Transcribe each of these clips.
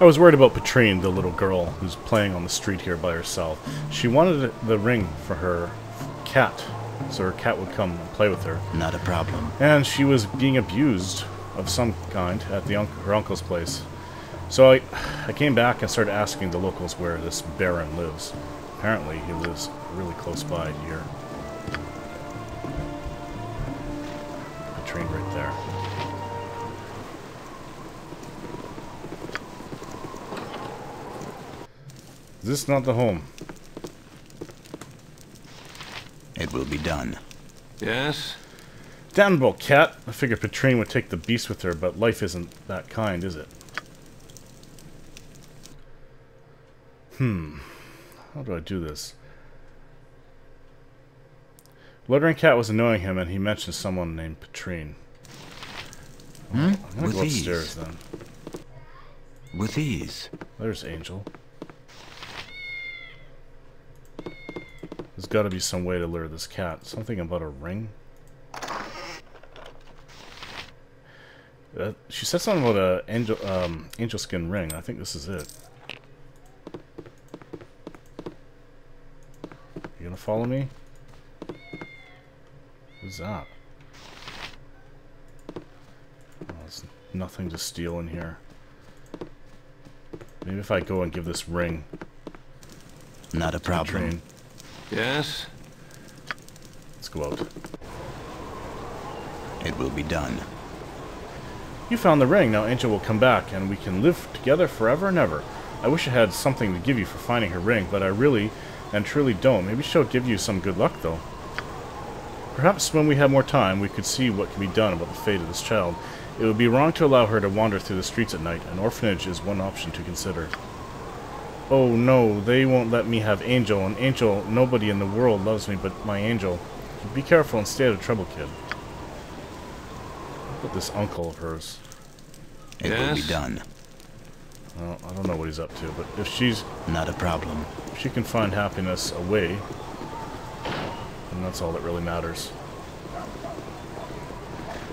I was worried about Petrine, the little girl who's playing on the street here by herself. She wanted the ring for her cat, so her cat would come and play with her. Not a problem. And she was being abused of some kind at her uncle's place. So I came back and started asking the locals where this Baron lives. Apparently he lives really close by here. Petrine right there. Is this not the home? It will be done. Yes? Damnable cat! I figured Petrine would take the beast with her, but life isn't that kind, is it? How do I do this? Luttering cat was annoying him, and he mentioned someone named Petrine. I'm gonna go upstairs then. With ease. There's Angel. There's got to be some way to lure this cat. Something about a ring? She said something about a angel skin ring. I think this is it. You gonna follow me? What's that? Oh, there's nothing to steal in here. Maybe if I go and give this ring. Not a problem. Petrine. Yes? Let's go out. It will be done. You found the ring. Now Angel will come back, and we can live together forever and ever. I wish I had something to give you for finding her ring, but I really and truly don't. Maybe she'll give you some good luck, though. Perhaps when we have more time, we could see what can be done about the fate of this child. It would be wrong to allow her to wander through the streets at night. An orphanage is one option to consider. Oh no, they won't let me have Angel. And Angel, nobody in the world loves me but my Angel. Be careful and stay out of trouble, kid. Look at this uncle of hers. It will be done. Well, I don't know what he's up to, but if she's... Not a problem. If she can find happiness away, then that's all that really matters.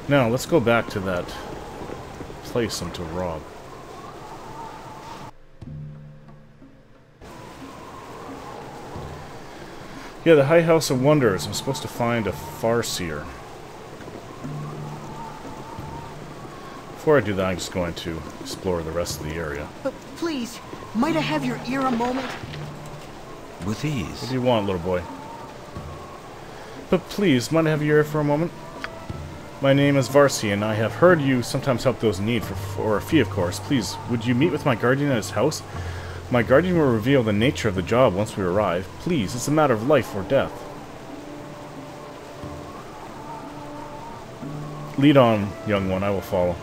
Now, let's go back to that place I'm to rob. Yeah, the High House of Wonders. I'm supposed to find a farseer. Before I do that, I'm just going to explore the rest of the area. But please, might I have your ear a moment? With What ease. do you want, little boy? But please, might I have your ear for a moment? My name is Varsi, and I have heard you sometimes help those in need for a fee, of course. Please, would you meet with my guardian at his house? My guardian will reveal the nature of the job once we arrive. Please, it's a matter of life or death. Lead on, young one, I will follow.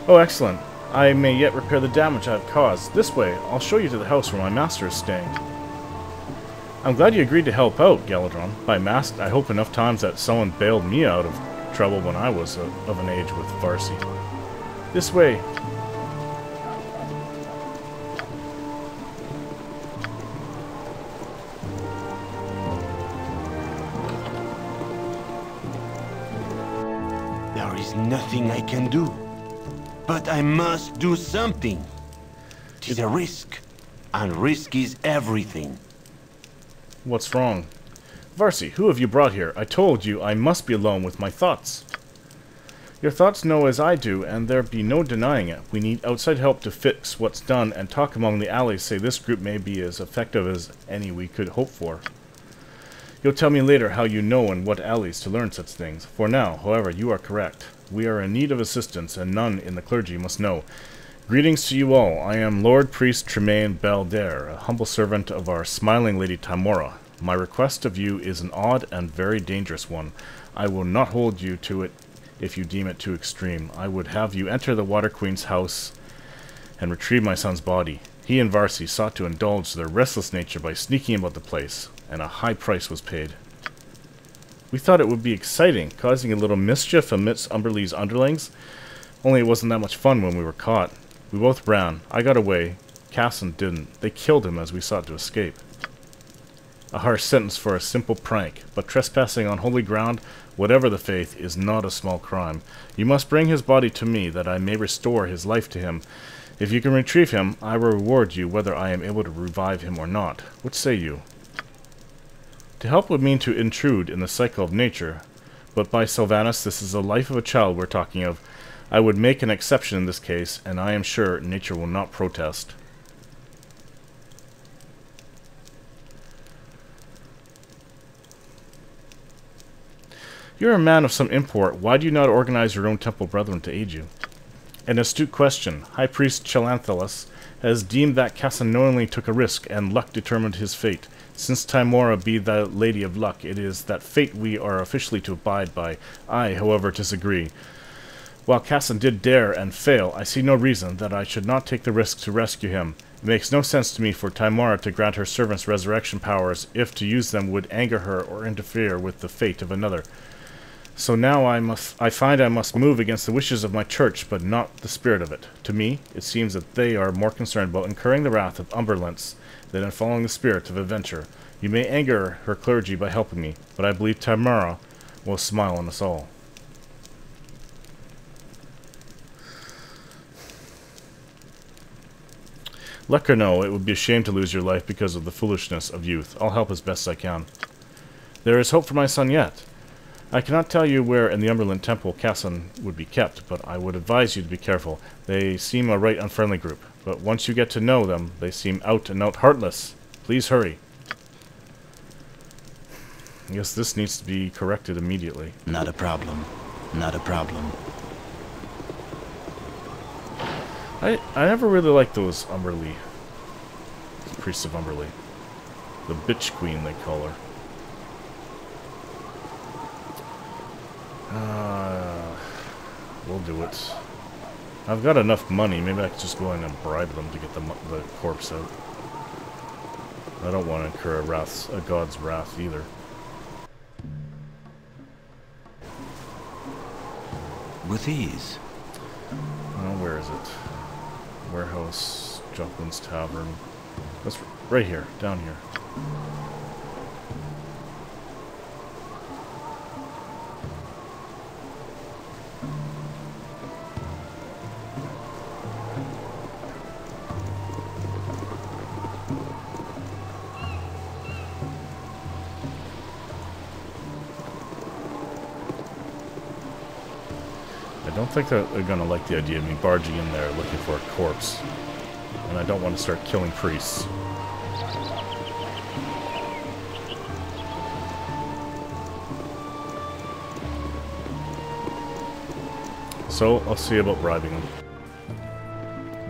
Oh, excellent. I may yet repair the damage I have caused. This way, I'll show you to the house where my master is staying. I'm glad you agreed to help out, Galadron. By mask, I hope enough times that someone bailed me out of trouble when I was of an age with Varsi. This way. There is nothing I can do. But I must do something. It is a risk. And risk is everything. What's wrong? Varsi, who have you brought here? I told you I must be alone with my thoughts. Your thoughts know as I do, and there be no denying it. We need outside help to fix what's done, and talk among the allies say this group may be as effective as any we could hope for. You'll tell me later how you know and what allies to learn such things. For now, however, you are correct. We are in need of assistance, and none in the clergy must know. Greetings to you all. I am Lord Priest Tremaine Balder, a humble servant of our smiling Lady Tamora. My request of you is an odd and very dangerous one. I will not hold you to it if you deem it too extreme. I would have you enter the Water Queen's house and retrieve my son's body. He and Varsi sought to indulge their restless nature by sneaking about the place, and a high price was paid. We thought it would be exciting, causing a little mischief amidst Umberlee's underlings, only it wasn't that much fun when we were caught. We both ran. I got away. Casson didn't. They killed him as we sought to escape. A harsh sentence for a simple prank, but trespassing on holy ground, whatever the faith, is not a small crime. You must bring his body to me, that I may restore his life to him. If you can retrieve him, I will reward you, whether I am able to revive him or not. What say you? To help would mean to intrude in the cycle of nature, but by Sylvanus, this is the life of a child we're talking of. I would make an exception in this case, and I am sure nature will not protest. You're a man of some import. Why do you not organize your own temple brethren to aid you? An astute question. High Priest Chelanthalus has deemed that Cassan knowingly took a risk, and luck determined his fate. Since Timora be the Lady of Luck, it is that fate we are officially to abide by. I, however, disagree. While Cassan did dare and fail, I see no reason that I should not take the risk to rescue him. It makes no sense to me for Timora to grant her servants resurrection powers if to use them would anger her or interfere with the fate of another. So now I find I must move against the wishes of my church, but not the spirit of it. To me, it seems that they are more concerned about incurring the wrath of Umberlents than in following the spirit of adventure. You may anger her clergy by helping me, but I believe Timora will smile on us all. Let her know it would be a shame to lose your life because of the foolishness of youth. I'll help as best I can. There is hope for my son yet. I cannot tell you where in the Umberland Temple Cassan would be kept, but I would advise you to be careful. They seem a right unfriendly group, but once you get to know them, they seem out and out heartless. Please hurry. I guess this needs to be corrected immediately. Not a problem. Not a problem. I never really liked those Umberly. Priests of Umberly. The bitch queen, they call her. We'll do it. I've got enough money. Maybe I could just go in and bribe them to get the corpse out. I don't want to incur a god's wrath either. With ease. Oh, where is it? Warehouse, Joplin's Tavern. That's right here, down here. I don't think that they're gonna like the idea of me barging in there looking for a corpse. And I don't want to start killing priests. So, I'll see about bribing them.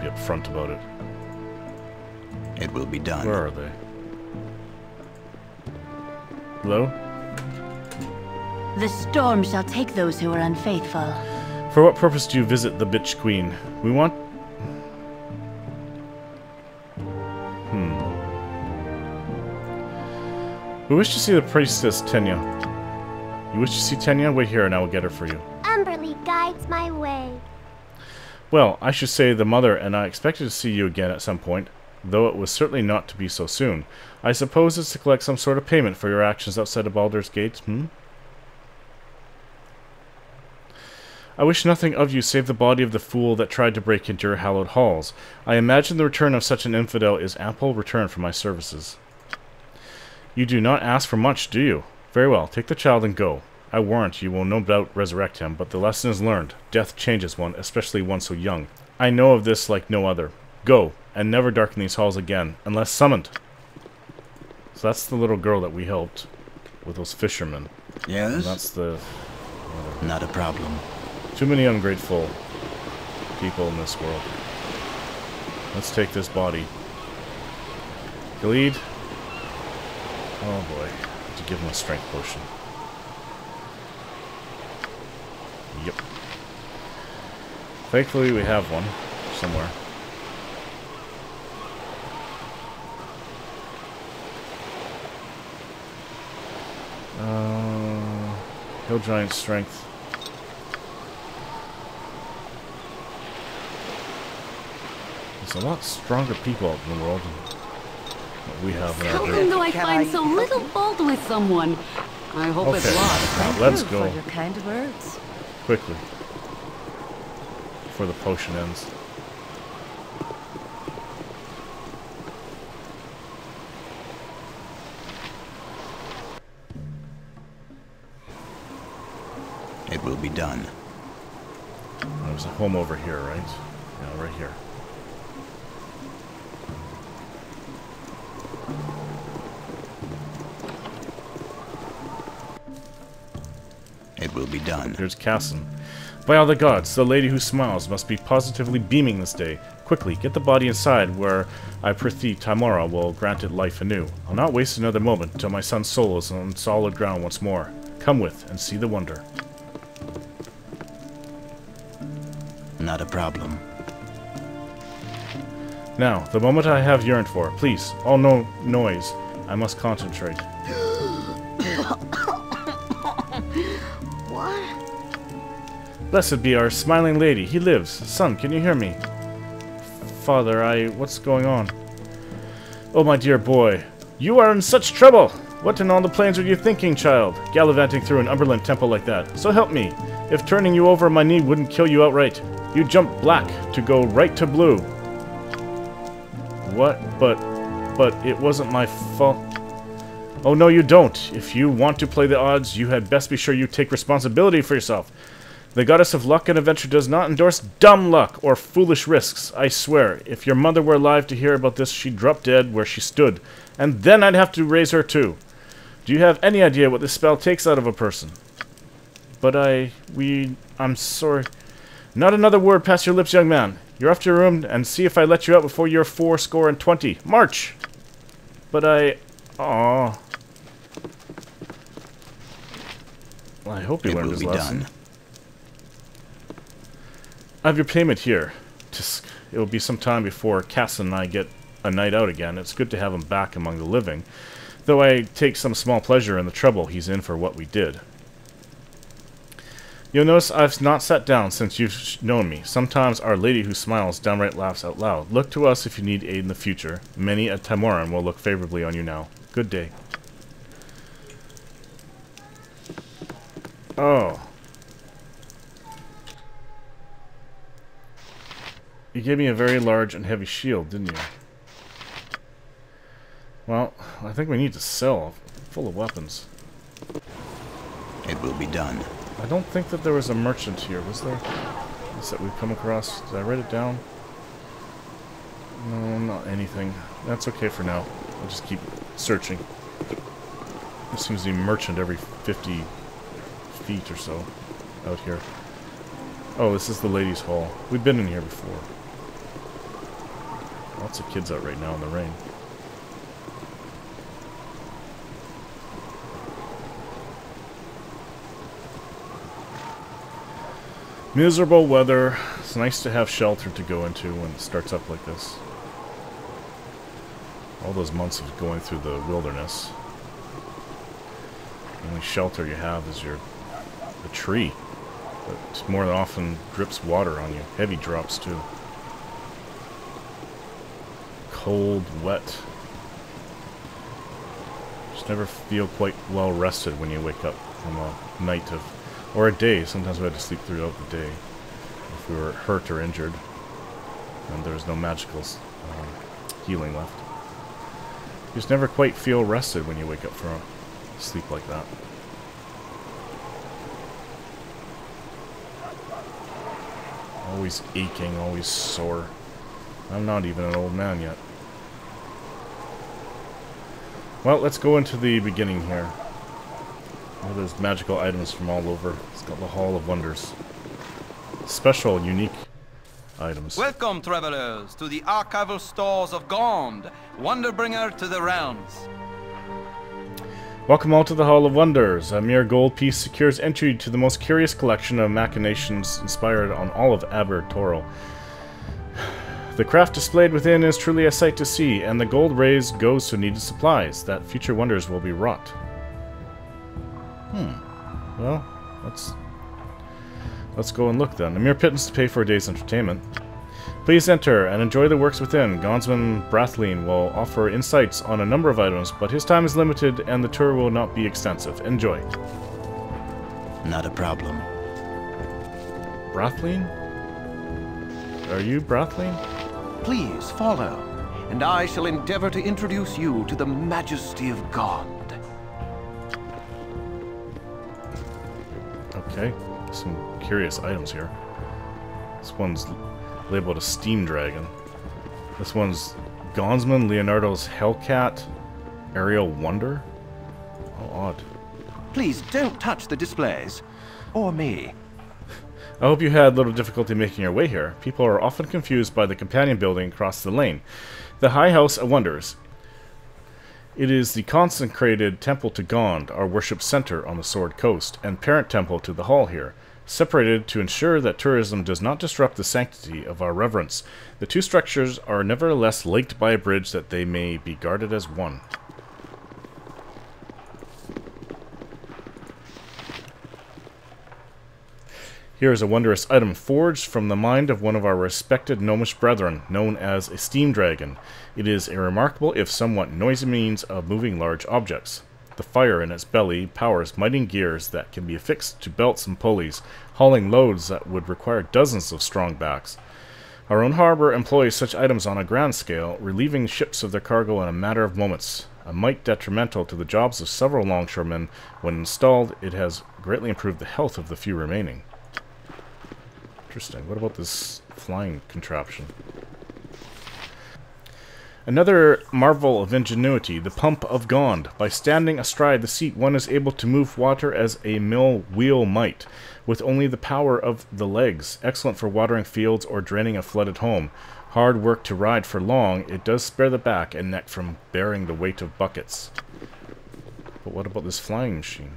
Be upfront about it. It will be done. Where are they? Hello? The storm shall take those who are unfaithful. For what purpose do you visit the bitch queen? We want... We wish to see the priestess Tenya. You wish to see Tenya? Wait here and I will get her for you. Umberly guides my way. Well, I should say the mother and I expected to see you again at some point, though it was certainly not to be so soon. I suppose it's to collect some sort of payment for your actions outside of Baldur's Gate, I wish nothing of you save the body of the fool that tried to break into your hallowed halls. I imagine the return of such an infidel is ample return for my services. You do not ask for much, do you? Very well, take the child and go. I warrant you will no doubt resurrect him, but the lesson is learned. Death changes one, especially one so young. I know of this like no other. Go, and never darken these halls again, unless summoned. So that's the little girl that we helped with those fishermen. Yes? And that's the... Not a problem. Too many ungrateful people in this world. Let's take this body. Gilead. Oh boy. To give him a strength potion. Yep. Thankfully we have one somewhere. Hill Giant strength. There's a lot stronger people out in the world. what we have in How our come do I find so little fault with someone? I hope it's Okay, lost. now let's go For your kind words. quickly before the potion ends. It will be done. There's a home over here, right? Yeah, right here. It will be done. Here's Casson. By all the gods, the lady who smiles must be positively beaming this day. Quickly, get the body inside where I prithee Tamora will grant it life anew. I'll not waste another moment until my son's soul is on solid ground once more. Come with and see the wonder. Not a problem. Now, the moment I have yearned for. Please, all no noise. I must concentrate. What? Blessed be our smiling lady. He lives. Son, can you hear me? Father, what's going on? Oh, my dear boy. You are in such trouble! What in all the plains are you thinking, child? Gallivanting through an Umberland temple like that. So help me. If turning you over on my knee wouldn't kill you outright. You jump black to go right to blue. What? But it wasn't my fault. Oh, no, you don't. If you want to play the odds, you had best be sure you take responsibility for yourself. The goddess of luck and adventure does not endorse dumb luck or foolish risks, I swear. If your mother were alive to hear about this, she'd drop dead where she stood. And then I'd have to raise her too. Do you have any idea what this spell takes out of a person? But I'm sorry. Not another word past your lips, young man. You're off to your room and see if I let you out before you're 20. March! But Aww. Well, I hope he learned his lesson. Done. I have your payment here. It will be some time before Casson and I get a night out again. It's good to have him back among the living, though I take some small pleasure in the trouble he's in for what we did. You'll notice I've not sat down since you've known me. Sometimes Our Lady who smiles downright laughs out loud. Look to us if you need aid in the future. Many a Tamoran will look favorably on you now. Good day. Oh. You gave me a very large and heavy shield, didn't you? Well, I think we need to sell. Full of weapons. It will be done. I don't think that there was a merchant here, was there? Is that we've come across? Did I write it down? No, not anything. That's okay for now. I'll just keep searching. There seems to be a merchant every 50 feet or so out here. Oh, this is the ladies' hall. We've been in here before. Lots of kids out right now in the rain. Miserable weather. It's nice to have shelter to go into when it starts up like this. All those months of going through the wilderness. The only shelter you have is the tree. But more than often drips water on you. Heavy drops too. Cold, wet. Just never feel quite well rested when you wake up from a night of... or a day. Sometimes we had to sleep throughout the day if we were hurt or injured. And there was no magical healing left. You just never quite feel rested when you wake up from a sleep like that. Always aching, always sore. I'm not even an old man yet. Well, let's go into the beginning here. Oh, there's magical items from all over. It's got the Hall of Wonders. Special, unique items. Welcome, travelers, to the archival stores of Gond, Wonderbringer to the realms. Welcome all to the Hall of Wonders. A mere gold piece secures entry to the most curious collection of machinations inspired on all of Aber Toro. The craft displayed within is truly a sight to see, and the gold raised goes to needed supplies, that future wonders will be wrought. Well, let's go and look then. A mere pittance to pay for a day's entertainment. Please enter and enjoy the works within. Gonsman Brathleen will offer insights on a number of items, but his time is limited and the tour will not be extensive. Enjoy. Not a problem. Brathleen? Are you Brathleen? Please follow, and I shall endeavor to introduce you to the majesty of God. Okay, some curious items here. This one's labeled a steam dragon. This one's Gonsman Leonardo's Hellcat Aerial Wonder. How odd. Please don't touch the displays, or me. I hope you had little difficulty making your way here. People are often confused by the companion building across the lane. The High House of Wonders. It is the consecrated temple to Gond, our worship center on the Sword Coast, and parent temple to the hall here, separated to ensure that tourism does not disrupt the sanctity of our reverence. The two structures are nevertheless linked by a bridge that they may be guarded as one. Here is a wondrous item forged from the mind of one of our respected gnomish brethren, known as a steam dragon. It is a remarkable, if somewhat noisy means of moving large objects. The fire in its belly powers mighty gears that can be affixed to belts and pulleys, hauling loads that would require dozens of strong backs. Our own harbor employs such items on a grand scale, relieving ships of their cargo in a matter of moments. A might detrimental to the jobs of several longshoremen, when installed, it has greatly improved the health of the few remaining. Interesting. What about this flying contraption? Another marvel of ingenuity, the Pump of Gond. By standing astride the seat, one is able to move water as a mill wheel might, with only the power of the legs. Excellent for watering fields or draining a flooded home. Hard work to ride for long, it does spare the back and neck from bearing the weight of buckets. But what about this flying machine?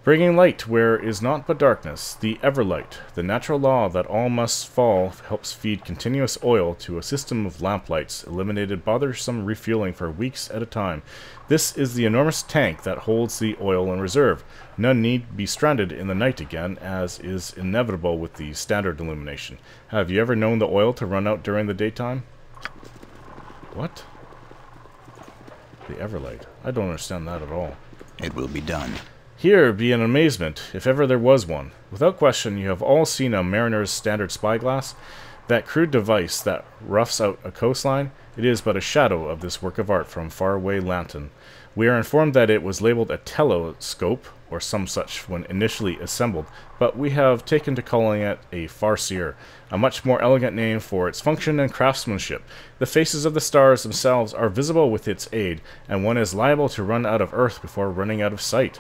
Bringing light where is naught but darkness, the Everlight, the natural law that all must fall, helps feed continuous oil to a system of lamplights, eliminated bothersome refueling for weeks at a time. This is the enormous tank that holds the oil in reserve. None need be stranded in the night again, as is inevitable with the standard illumination. Have you ever known the oil to run out during the daytime? What? The Everlight. I don't understand that at all. It will be done. Here be an amazement, if ever there was one. Without question, you have all seen a mariner's standard spyglass. That crude device that roughs out a coastline, it is but a shadow of this work of art from faraway Lanton. We are informed that it was labeled a telescope, or some such, when initially assembled, but we have taken to calling it a farseer, a much more elegant name for its function and craftsmanship. The faces of the stars themselves are visible with its aid, and one is liable to run out of earth before running out of sight.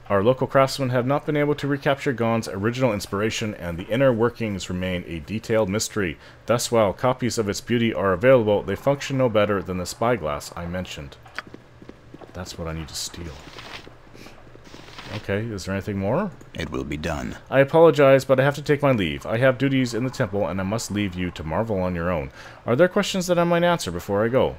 Our local craftsmen have not been able to recapture Gond's original inspiration, and the inner workings remain a detailed mystery. Thus, while copies of its beauty are available, they function no better than the spyglass I mentioned. That's what I need to steal. Okay, is there anything more? It will be done. I apologize, but I have to take my leave. I have duties in the temple, and I must leave you to marvel on your own. Are there questions that I might answer before I go?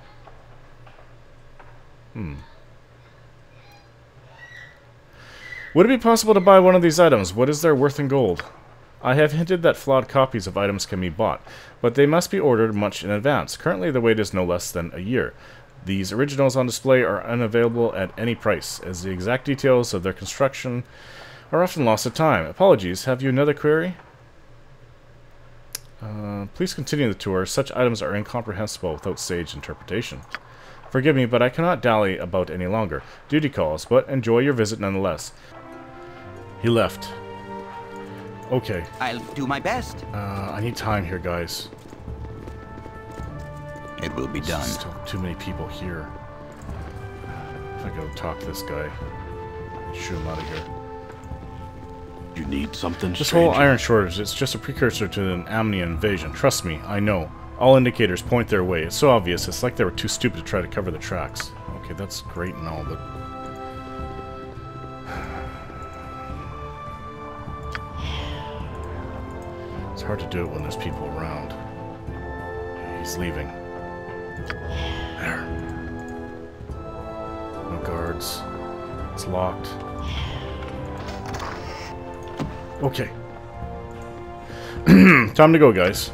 Would it be possible to buy one of these items? What is their worth in gold? I have hinted that flawed copies of items can be bought, but they must be ordered much in advance. Currently, the wait is no less than a year. These originals on display are unavailable at any price, as the exact details of their construction are often lost to time. Apologies, have you another query? Please continue the tour. Such items are incomprehensible without sage interpretation. Forgive me, but I cannot dally about any longer. Duty calls, but enjoy your visit nonetheless. He left. Okay. I'll do my best. I need time here, guys. It will be done. Still too many people here. If I go talk to this guy, shoot him out of here. You need something, This stranger? whole iron shortage, it's just a precursor to an Amnian invasion. Trust me, I know. All indicators point their way. It's so obvious, it's like they were too stupid to try to cover the tracks. Okay, that's great and all, but... It's hard to do it when there's people around. He's leaving. There. No guards. It's locked. Okay. Time to go, guys.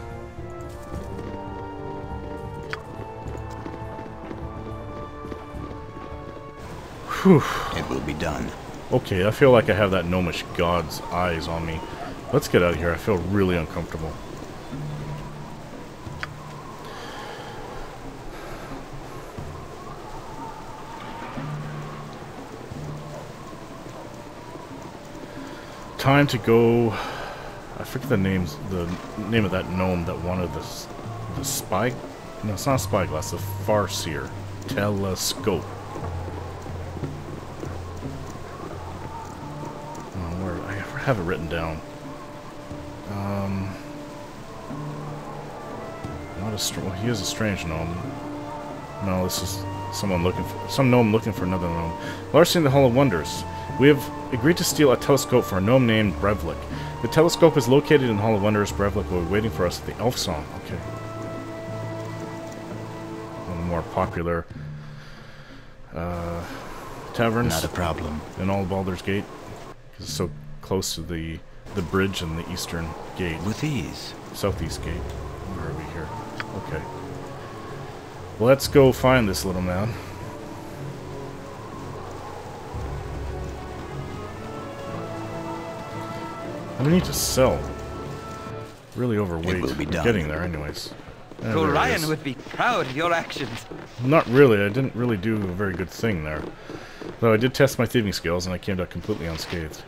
Whew. It will be done. Okay, I feel like I have that gnomish god's eyes on me. Let's get out of here. I feel really uncomfortable. Time to go. I forget the name of that gnome that wanted the spy. No, it's not a spyglass. The farseer telescope. Oh, where I have it written down. Not a well, he is a strange gnome. No, this is someone looking for some gnome looking for another gnome. Larceny in the Hall of Wonders. We have agreed to steal a telescope for a gnome named Brevlik. The telescope is located in the Hall of Wonders. Brevlik will be waiting for us at the Elf Song. Okay. One of the more popular taverns. Not a problem. In all of Baldur's Gate. Because it's so close to the bridge and the eastern gate. With ease. Southeast gate. Where are we here? Okay. Let's go find this little man. I don't need to sell. Really overweight. It will be done. Getting there anyways. Ryan would be proud of your actions. Not really. I didn't really do a very good thing there. Though I did test my thieving skills and I came out completely unscathed.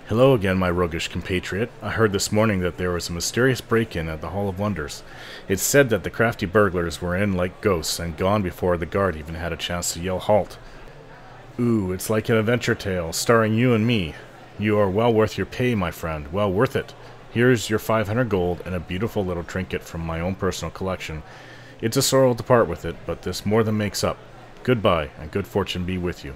Hello again, my roguish compatriot. I heard this morning that there was a mysterious break-in at the Hall of Wonders. It's said that the crafty burglars were in like ghosts and gone before the guard even had a chance to yell halt. Ooh, it's like an adventure tale, starring you and me. You are well worth your pay, my friend. Well worth it. Here's your 500 gold and a beautiful little trinket from my own personal collection. It's a sorrow to part with it, but this more than makes up. Goodbye, and good fortune be with you.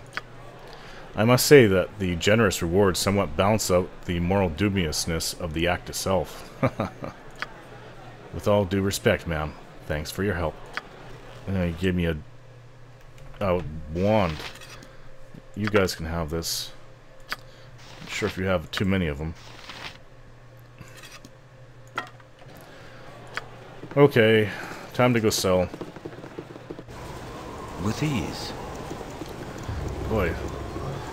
I must say that the generous rewards somewhat balance out the moral dubiousness of the act itself. With all due respect, ma'am, thanks for your help. And then he gave me a wand. You guys can have this. Not sure if you have too many of them. Okay, time to go sell. With ease. Boy.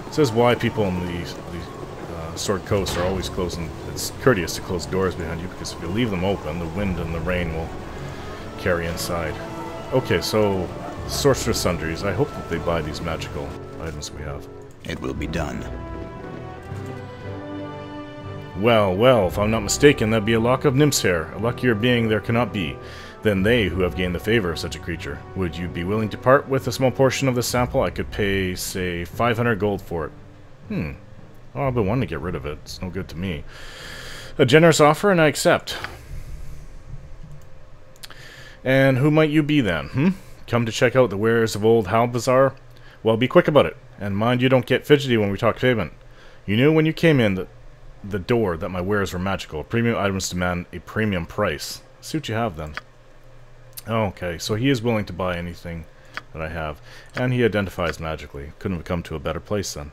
This is why people in the Sword Coast are always closing. It's courteous to close doors behind you, because if you leave them open, the wind and the rain will carry inside. Okay, so sorceress sundries. I hope that they buy these magical items we have. It will be done. Well, well, if I'm not mistaken, that'd be a lock of nymph's hair. A luckier being there cannot be than they who have gained the favor of such a creature. Would you be willing to part with a small portion of the sample? I could pay, say, 500 gold for it. Oh, I've been wanting to get rid of it. It's no good to me. A generous offer, and I accept. And who might you be then, Come to check out the wares of old Halbazar? Well, be quick about it. And mind you don't get fidgety when we talk payment. You knew when you came in the door that my wares were magical. Premium items demand a premium price. See what you have then. Okay, so he is willing to buy anything that I have. And he identifies magically. Couldn't have come to a better place then.